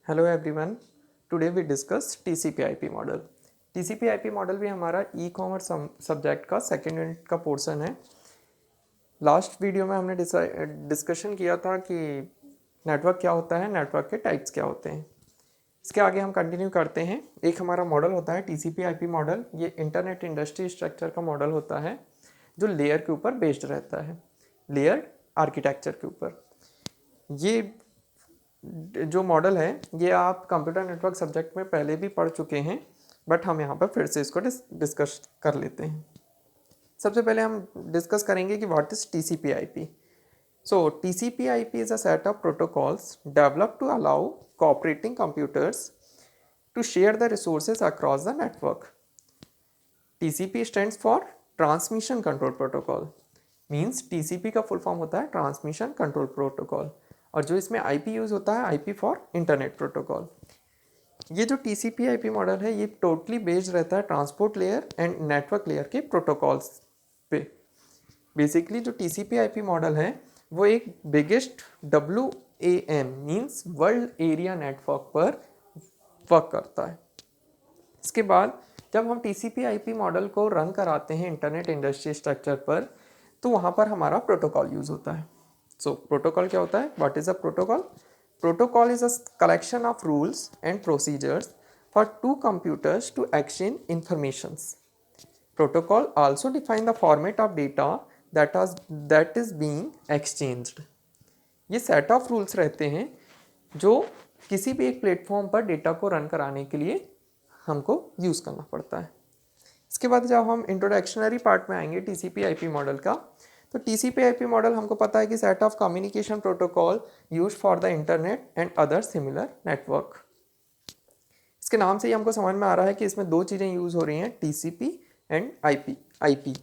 Hello everyone, today we discuss TCP IP model. TCP IP model भी हमारा e commerce subject का second unit का portion है। लास्ट वीडियो में हमने डिस्कशन किया था कि नेटवर्क क्या होता है, नेटवर्क के टाइप्स क्या होते हैं। इसके आगे हम कंटिन्यू करते हैं। एक हमारा मॉडल होता है टीसीपी/आईपी मॉडल। ये इंटरनेट इंडस्ट्री स्ट्रक्चर का मॉडल होता है जो लेयर के ऊपर बेस्ड रहता है, लेयर आर्किटेक्चर के ऊपर। ये जो मॉडल है ये आप कंप्यूटर नेटवर्क सब्जेक्ट में पहले भी पढ़ चुके हैं, बट हम यहाँ पर फिर से इसको डिस्कस कर लेते हैं। सबसे पहले हम डिस्कस करेंगे कि what is TCP IP. So TCP IP is a set of protocols developed to allow cooperating computers to share the resources across the network. TCP stands for transmission control protocol. Means TCP का full form होता है transmission control protocol, और जो इसमें IP use होता है IP for internet protocol. ये जो टीसीपी/आईपी मॉडल है ये टोटली बेस्ड रहता है transport layer and network layer के प्रोटोकॉल्स पे। बेसिकली जो टीसीपी/आईपी मॉडल है वो एक biggest WAN means world area network पर वर्क करता है। इसके बाद जब हम टीसीपी/आईपी मॉडल को रन कराते हैं इंटरनेट इंडस्ट्री स्ट्रक्चर पर, तो वहाँ पर हमारा प्रोटोकॉल यूज़ होता है। सो प्रोटोकॉल क्या होता है, what is a protocol? Protocol is a collection of rules and procedures for two computers to exchange informations. Protocol also define the format of data that is being exchanged. ये set of rules रहते हैं जो किसी भी एक platform पर data को run कराने के लिए हमको यूज़ करना पड़ता है। इसके बाद जब हम इंट्रोडक्शनरी पार्ट में आएंगे टीसीपी/आईपी मॉडल का, तो टीसीपी/आईपी मॉडल हमको पता है कि set of communication protocol used for the internet and other similar network. इसके नाम से ही हमको समझ में आ रहा है कि इसमें दो चीज़ें यूज़ हो रही हैं, TCP and IP.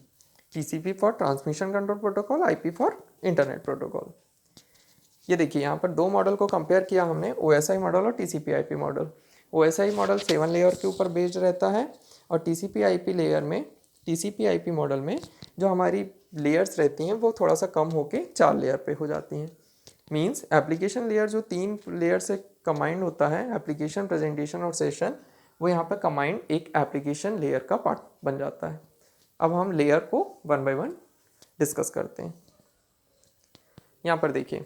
TCP for transmission control protocol, IP for internet protocol. ये देखिए यहाँ पर दो मॉडल को कंपेयर किया हमने, ओएसआई मॉडल और टीसीपी/आईपी मॉडल। ओएसआई मॉडल 7 लेयर के ऊपर बेस्ड रहता है, और टीसीपी/आईपी मॉडल में जो हमारी लेयर्स रहती हैं वो थोड़ा सा कम होके 4 लेयर पे हो जाती हैं। मींस एप्लीकेशन लेयर जो 3 लेयर से कंबाइंड होता है, एप्लीकेशन, प्रेजेंटेशन और सेशन, वो यहाँ पर कंबाइंड एक एप्लीकेशन लेयर का पार्ट बन जाता है। अब हम लेयर को वन बाय वन डिस्कस करते हैं। यहाँ पर देखिए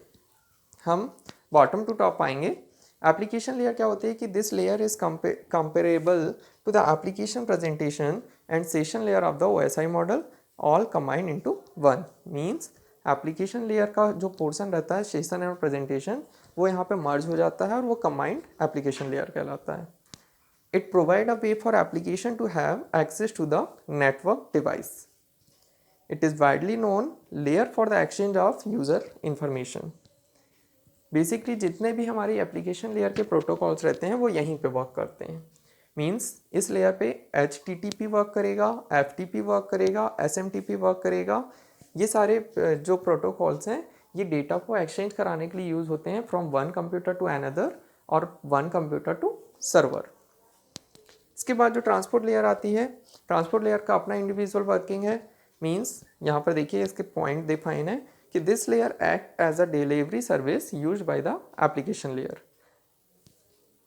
हम बॉटम टू टॉप आएंगे। एप्लीकेशन लेयर क्या होती है कि this layer is comparable to the application presentation and session layer of the OSI model, all combined into one. Means application layer का जो पोर्शन रहता है सेशन और प्रेजेंटेशन, वो यहाँ पे मर्ज हो जाता है और वो कंबाइंड एप्लीकेशन लेयर कहलाता है। It provide a way for application to have access to the network device. It is widely known layer for the exchange of user information. Basically जितने भी हमारी एप्लीकेशन लेयर के प्रोटोकॉल्स रहते हैं वो यहीं पे वर्क करते हैं। मींस इस लेयर पे HTTP वर्क करेगा, FTP वर्क करेगा, SMTP वर्क करेगा। ये सारे जो प्रोटोकॉल्स हैं ये डेटा को एक्सचेंज कराने के लिए यूज़ होते हैं from one computer to another और वन कंप्यूटर टू सर्वर। इसके बाद जो ट्रांसपोर्ट लेयर आती है, ट्रांसपोर्ट लेयर का अपना इंडिविजुअल वर्किंग है। मींस यहाँ पर देखिए इसके पॉइंट डिफाइन है कि this layer act as a delivery service used by the application layer.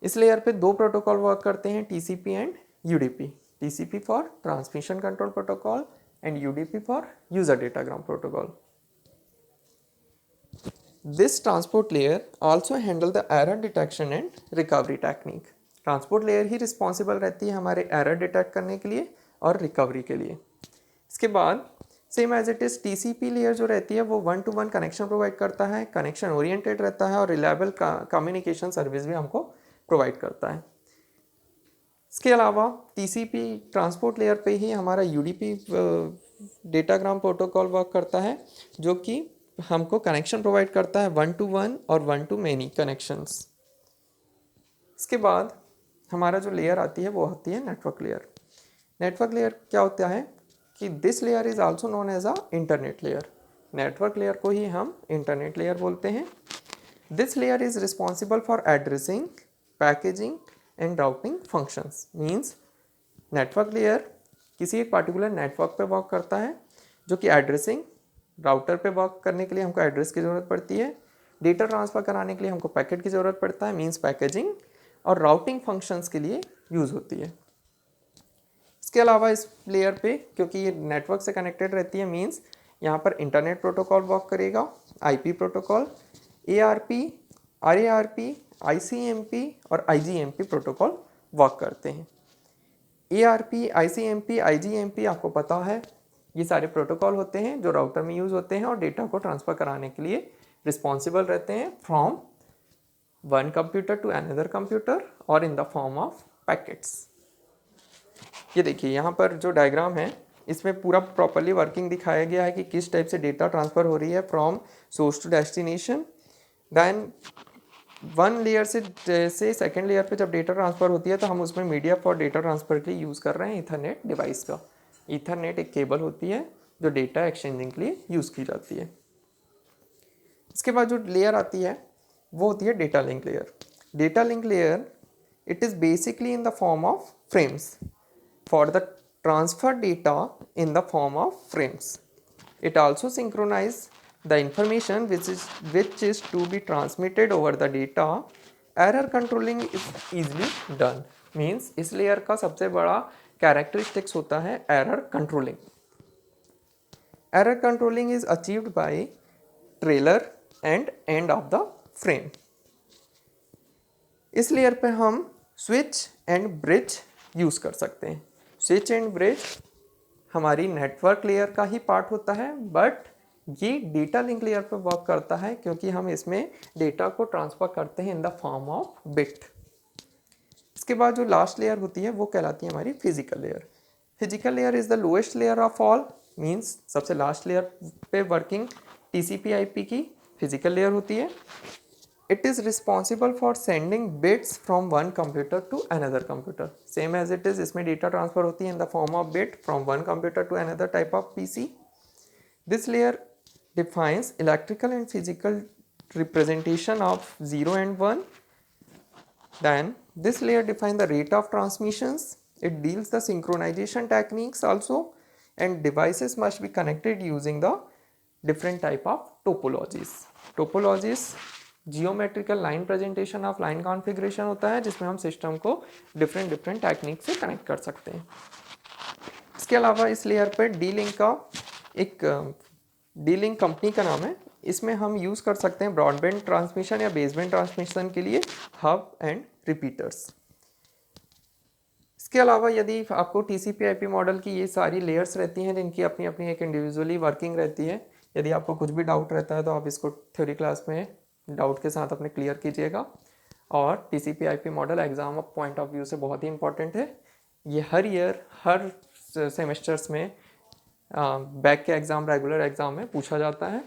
इस लेयर पे दो प्रोटोकॉल वर्क करते हैं, TCP and UDP। TCP for transmission control protocol and UDP for user datagram protocol. This transport layer also handle the error detection and recovery technique. Transport layer ही responsible रहती है हमारे error detect करने के लिए और रिकवरी के लिए। इसके बाद same as it is TCP layer जो रहती है वो 1-to-1 कनेक्शन प्रोवाइड करता है, कनेक्शन ओरिएंटेड रहता है और रिलायबल कम्युनिकेशन सर्विस भी हमको प्रोवाइड करता है। इसके अलावा TCP ट्रांसपोर्ट लेयर पे ही हमारा UDP डेटाग्राम प्रोटोकॉल वर्क करता है, जो कि हमको कनेक्शन प्रोवाइड करता है 1-to-1 और 1-to-many कनेक्शंस। इसके बाद हमारा जो लेयर आती है वो होती है नेटवर्क लेयर। नेटवर्क लेयर क्या होता है कि this layer is also known as a internet layer. Network layer को ही हम इंटरनेट लेयर बोलते हैं। This layer is responsible for addressing, packaging and routing functions. Means network layer किसी एक पार्टिकुलर नेटवर्क पे वर्क करता है, जो कि एड्रेसिंग, राउटर पे वर्क करने के लिए हमको एड्रेस की ज़रूरत पड़ती है, डेटा ट्रांसफ़र कराने के लिए हमको पैकेट की ज़रूरत पड़ता है, मीन्स पैकेजिंग, और राउटिंग फंक्शंस के लिए यूज़ होती है। इसके अलावा इस लेयर पे क्योंकि ये नेटवर्क से कनेक्टेड रहती है मींस यहाँ पर इंटरनेट प्रोटोकॉल वर्क करेगा, IP protocol, ARP, RARP, ICMP और आईजीएमपी प्रोटोकॉल वर्क करते हैं। एआरपी, आईसीएमपी, आईजीएमपी आपको पता है ये सारे प्रोटोकॉल होते हैं जो राउटर में यूज़ होते हैं और डेटा को ट्रांसफ़र कराने के लिए रिस्पॉन्सिबल रहते हैं from one computer to another computer और in the form of packets. ये देखिए यहाँ पर जो डायग्राम है इसमें पूरा प्रॉपरली वर्किंग दिखाया गया है कि किस टाइप से डेटा ट्रांसफ़र हो रही है from source to destination. Then one layer से सेकेंड लेयर पे जब डेटा ट्रांसफ़र होती है तो हम उसमें मीडिया फॉर डेटा ट्रांसफ़र के लिए यूज़ कर रहे हैं ईथरनेट डिवाइस का। ईथरनेट एक केबल होती है जो डेटा एक्सचेंजिंग के लिए यूज़ की जाती है। इसके बाद जो लेयर आती है वो होती है data link layer. Data link layer it is basically in the form of frames for the transfer data in the form of frames. It also synchronizes the information which is to be transmitted over the data. Error controlling is easily done. Means इस layer का सबसे बड़ा characteristics होता है error controlling. Error controlling is achieved by trailer and end of the frame. इस layer पे हम switch and bridge use कर सकते हैं। स्विच एंड ब्रिज हमारी नेटवर्क लेयर का ही पार्ट होता है बट ये डेटा लिंक लेयर पे वर्क करता है क्योंकि हम इसमें डेटा को ट्रांसफ़र करते हैं इन द फॉर्म ऑफ बिट। इसके बाद जो लास्ट लेयर होती है वो कहलाती है हमारी physical layer. Physical layer is the lowest layer of all means सबसे लास्ट लेयर पे वर्किंग TCP/IP की फिजिकल लेयर होती है। It is responsible for sending bits from one computer to another computer. Same as it is, इसमें data transfer होती है in the form of bit from one computer to another type of PC. This layer defines electrical and physical representation of 0 and 1. Then this layer defines the rate of transmissions. It deals the synchronization techniques also, and devices must be connected using the different type of topologies. Topologies geometrical line presentation of line configuration होता है जिसमें हम system को different technique से connect कर सकते हैं। इसके अलावा इस लेयर पर डी-लिंक का एक डी-लिंक कंपनी का नाम है। इसमें हम यूज़ कर सकते हैं ब्रॉडबैंड ट्रांसमिशन या बेसबैंड ट्रांसमिशन के लिए हब एंड रिपीटर्स। इसके अलावा यदि आपको TCP/IP मॉडल की ये सारी लेयर्स रहती हैं जिनकी अपनी अपनी एक इंडिविजुअली वर्किंग रहती है, यदि आपको कुछ भी डाउट रहता है तो आप इसको थ्योरी क्लास में डाउट के साथ अपने क्लियर कीजिएगा। और TCP/IP model exam point of view से बहुत ही इंपॉर्टेंट है। ये हर ईयर हर सेमेस्टर्स में बैक के एग्ज़ाम रेगुलर एग्ज़ाम में पूछा जाता है।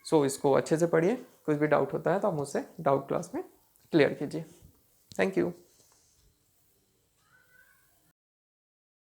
सो इसको अच्छे से पढ़िए। कुछ भी डाउट होता है तो आप मुझसे डाउट क्लास में क्लियर कीजिए। Thank you.